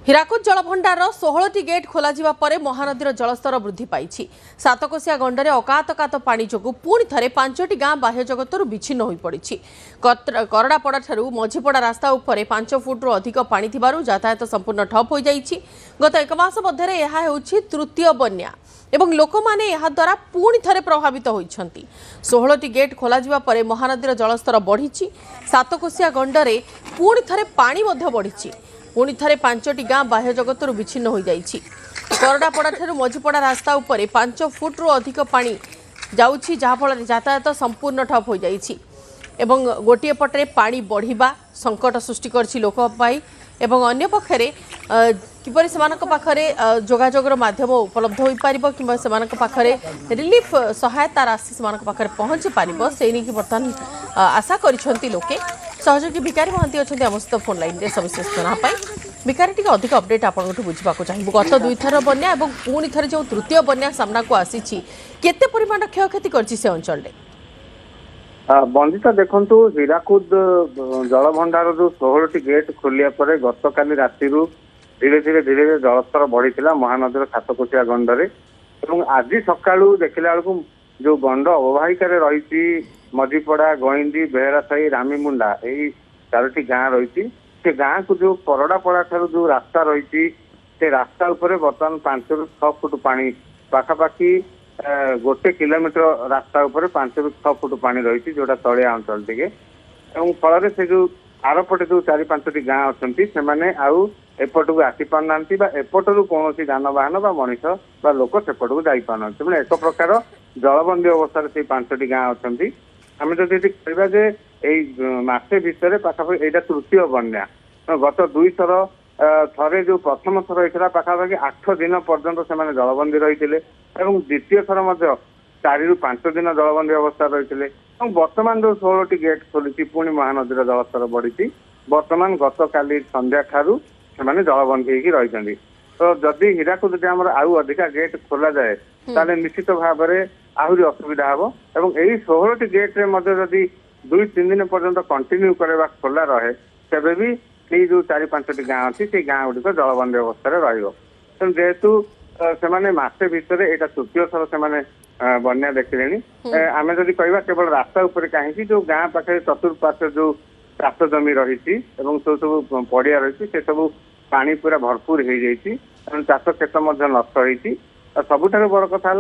ହୀରାକୁଦ ଜଳଭଣ୍ଡାର 16ଟି ଗେଟ୍ ଖୋଲାଯିବା ପରେ ମହାନଦୀର ଜଳସ୍ତର ବୃଦ୍ଧି ପାଇଛି। ସାତକୋଶିଆ ଗଣ୍ଡରେ ଅକାତକାତ ପାଣି ଯୋଗୁଁ ପୁଣି ଥରେ 5ଟି ଗାଁ ବାହ୍ୟ ଜଗତରୁ ବିଚ୍ଛିନ୍ନ ହୋଇପଡ଼ିଛି। କରଡ଼ାପଡ଼ାଠାରୁ ମଝିପଡ଼ା ରାସ୍ତା ଉପରେ 5 ଫୁଟରୁ ଅଧିକ ପାଣି ଥିବାରୁ ଯାତାୟାତ ସମ୍ପୂର୍ଣ୍ଣ ଠପ୍ ହୋଇଯାଇଛି। ଗତ 1 ମାସ ମଧ୍ୟରେ ଏହା ହେଉଛି ତୃତୀୟ ବନ୍ୟା ଏବଂ ଲୋକମାନେ ଏହାଦ୍ୱାରା ପୁଣି ଥରେ ପ୍ରଭାବିତ ହୋଇଛନ୍ତି। 16ଟି ଗେଟ୍ ଖୋଲାଯିବା ପରେ ମହାନଦୀର ଜଳସ୍ତର ବଢ଼ିଛି। ସାତକୋଶିଆ ଗଣ୍ଡରେ ପୁଣି ଥରେ ପାଣି ମଧ୍ୟ ବଢ଼ିଛି। पुणी थे 5टी गाँ बाह्य जगत विच्छिन्न हो जाइछि। करडापड़ा मझिपड़ा रास्ता उपरे 5 फुट्रु अधिक पानी जाउछि, जहाँफल यातायात संपूर्ण ठप हो जाइछि एवं गोटे पटे पानी बढ़िबा संकट सृष्टि करछि लोक पाई एवं अन्य पक्षरे किपरि सेमानक पाखरे जोगाजोगर माध्यम उपलब्ध हो पारिबो किंबा सेमानक पाखरे रिलीफ सहायता राशि सेमानक पाखरे पहुँची पारिबो से नहीं कि बर्तमान आशा करिसंती लोके। सहयोगी भिकारी महांती अच्छा आम सहित फोन लाइन में सविशेष जनापाई भिकारी टी अधिक अपडेट आपको बुझा चाहिए। गत 2 थर बन्या और पुणी थे जो तृतीय बन्या सामना को आसी केते परिमाण क्षयक्षति करछि से अंचल रे बंदिता देखु हीराकुद जलभंडार जो 16टी गेट खोलिया पर गत काली राति धीरे धीरे जलस्तर बढ़ी महानदी सातकोशिया गंडरे आज सकाळू देखला बेलू जो गंड अववाहिका रही मझीपड़ा गईंदी बेहरासाही रामीमुंडा यही 4टी गाँ रही से गाँ को जो करडापड़ा ठार जो रास्ता रही से रास्ता उपरे बर्तमान 5 ରୁ 6 फुट पानी पाखापाखि 1 किलोमीटर रास्ता उपरे 5 ରୁ 6 फुट पानी रही जोटा तलिया अंचल टे फल से जो आरपटे जो 4-5टी गाँ अच्छा से आउ एपट को आसी पारना एपटू कौन जानवाहन मनीष लोक सेपट को जाई पारना तेणु एक प्रकार जलबंदी अवस्था से 5टी गाँ अच्छा आम जदि कह मसे भितर पाखापाखि यहाँ तृतीय बन्या गत 2 थर थे जो प्रथम थर होता पाखापाखि 8 दिन पर्यंत से जलबंदी रही द्वितीय थर 4 ରୁ 5 दिन जलबंदी अवस्था रही बर्तमान जो 16टी गेट खोली पुणी महानदी जलस्तर बढ़ी बर्तमान गत काली संध्या ठारू से जलबंदी रही तो जदि हीराकुद डैम आउ अधिका गेट खोल जाए ताले निश्चित भाव में आहरी असुविधा हम और यही 16टी गेट्रे जदि 2-3 दिन पर्यंत कंटिन्यू करवा खोला रहे तेरे भी ये जो 4-5टी गाँ अच्छी से गाँ गुड़िक जलबंदी अवस्था रही जेहेतु से मसे भितर यहाँ तृतीय थर से बन्या देखिले आम जदि कह केवल रास्ता उपर कहीं जो गाँ पाखे चतुर्पार्श्व जो चाष जमी रही सब पड़िया रही से सब पानी पूरा भरपूर हो जाती चाष खेत नष्ट होती सबुठ बड़ कथा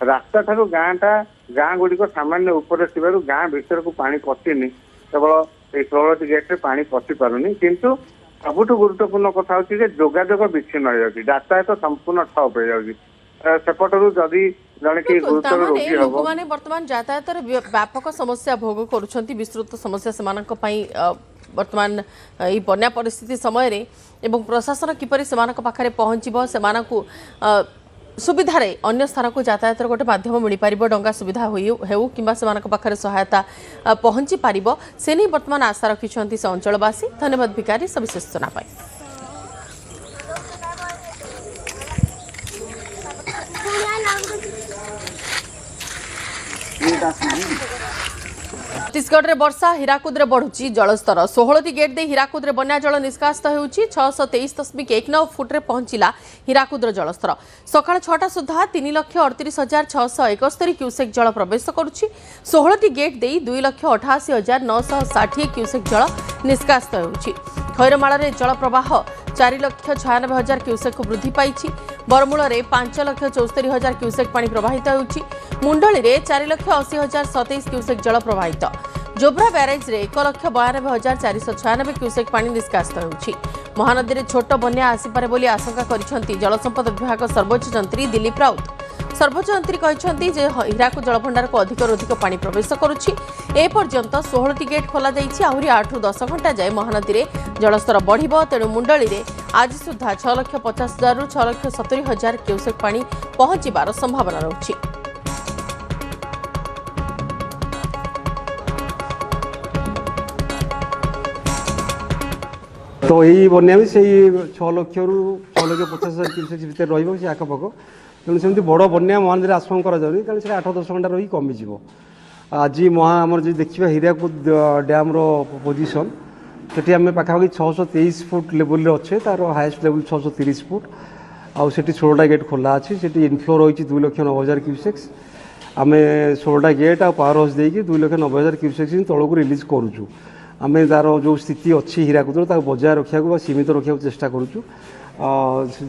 रास्ता ठारू गाँ गुड़िक सामान्य उपर गाँ भीतर को पानी पशिनी केवल ये 16टी गेट्रे पानी पशि पारुनी किंतु सबुठ गुरुत्वपूर्ण कथा हूँ जोगाजोग विच्छिन्न हो जाती यातायात संपूर्ण ठप हो जाती सेपटू जदि जड़े कि गुरुतर रोगी लोक मैंने बर्तमान यातायात व्यापक समस्या भोग करुँच विस्तृत समस्या से बर्तमान ये बन्या परिस्थिति समय एवं प्रशासन किपरि सेमानक पाखरे पहुँचबो सेमानकु सुविधा रे अन्य स्थान को यातायात गोटे माध्यम मिल पार डंगा सुविधा हो कि पाखरे सहायता पहुँची पार से नहीं बर्तमान आशा रखिंट से अंचलवासी। धन्यवाद भिकारी सविशेष सूचना पाई। छत्तीसगढ़ में वर्षा हीराकुद में बढ़ुची जलस्तर 16टी गेट दे हीराकुद में बन्या जल निष्कासित होउची 623.19 फुट्रे पहुंचला हीराकुद जलस्तर सकाळ 6टा सुधा 3,38,671 क्यूसेक जल प्रवेश करुची 16टी गेट दे 2,88,960 क्यूसेक जल निष्कासित होउची खैरमाल जल प्रवाह 4,96,000 क्यूसेक को वृद्धि पाई बरमूल में 5,74,000 क्यूसेक पानी प्रवाहित होउची मुंडली में 4,80,027 क्यूसेक जल प्रवाहित जोब्रा ब्यारेज रे 1,92,496 क्यूसेक पानी निष्कासित होउची महानदी में छोट बन्या आसीपारे बोली आशंका करिसेंती जलसंपद विभाग सर्वोच्च यंत्री दिलीप राउत। सर्वोच्च यंत्री कहते हीराकुद जलभंडार को अधिक पानी प्रवेश करुच्ची एपर्यंत 16टी गेट खोल आहरी 8 ରୁ 10 घंटा जाए महानदी में जलस्तर बढ़ तेणु मुंडली में आज सुधा 6,50,000 ରୁ 6,70,000 क्यूसेक पानी पहुंचार संभावना रही। तो यही बन्या भी से 6 लाख ରୁ 6,50,000 क्यूसेक भितर रही आखपाख तेणु सेमती बड़ बन्या महानदी आशंका करें से 8-10 घंटा रही कमिज आज आमर जो देखा हीराकुद डैम पोजिशन ସେଠି ଆମେ ପାଖାପାଖି 623 ଫୁଟ ଲେବୁଲରେ ଅଛେ, ତାର ହାଏଷ୍ଟ ଲେବୁଲ 630 ଫୁଟ। ଆଉ ସେଠି 16ଟା ଗେଟ୍ ଖୋଲା ଅଛି। ସେଠି ଇନଫ୍ଲୋ ରହିଛି 2,90,000 କ୍ୟୁସେକ୍ସ। ଆମେ 16ଟା ଗେଟ୍ ଆଉ ପାୱାର ହାଉସ୍ ଦେଇକି 2,90,000 କ୍ୟୁସେକ୍ସ ତଳକୁ ରିଲିଜ୍ କରୁଛୁ। ଆମେ ତାର ଯେଉଁ ସ୍ଥିତି ଅଛି ହୀରାକୁଦର ତାକୁ ବଜାୟ ରଖିବାକୁ ବା ସୀମିତ ରଖିବାକୁ ଚେଷ୍ଟା କରୁଛୁ,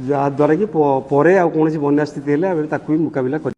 ଯାହାଦ୍ୱାରା କି ପରେ ଆଉ କୌଣସି ବନ୍ୟା ସ୍ଥିତି ହେଲେ ଆମେ ତାକୁ ବି ମୁକାବିଲା କରିବୁ।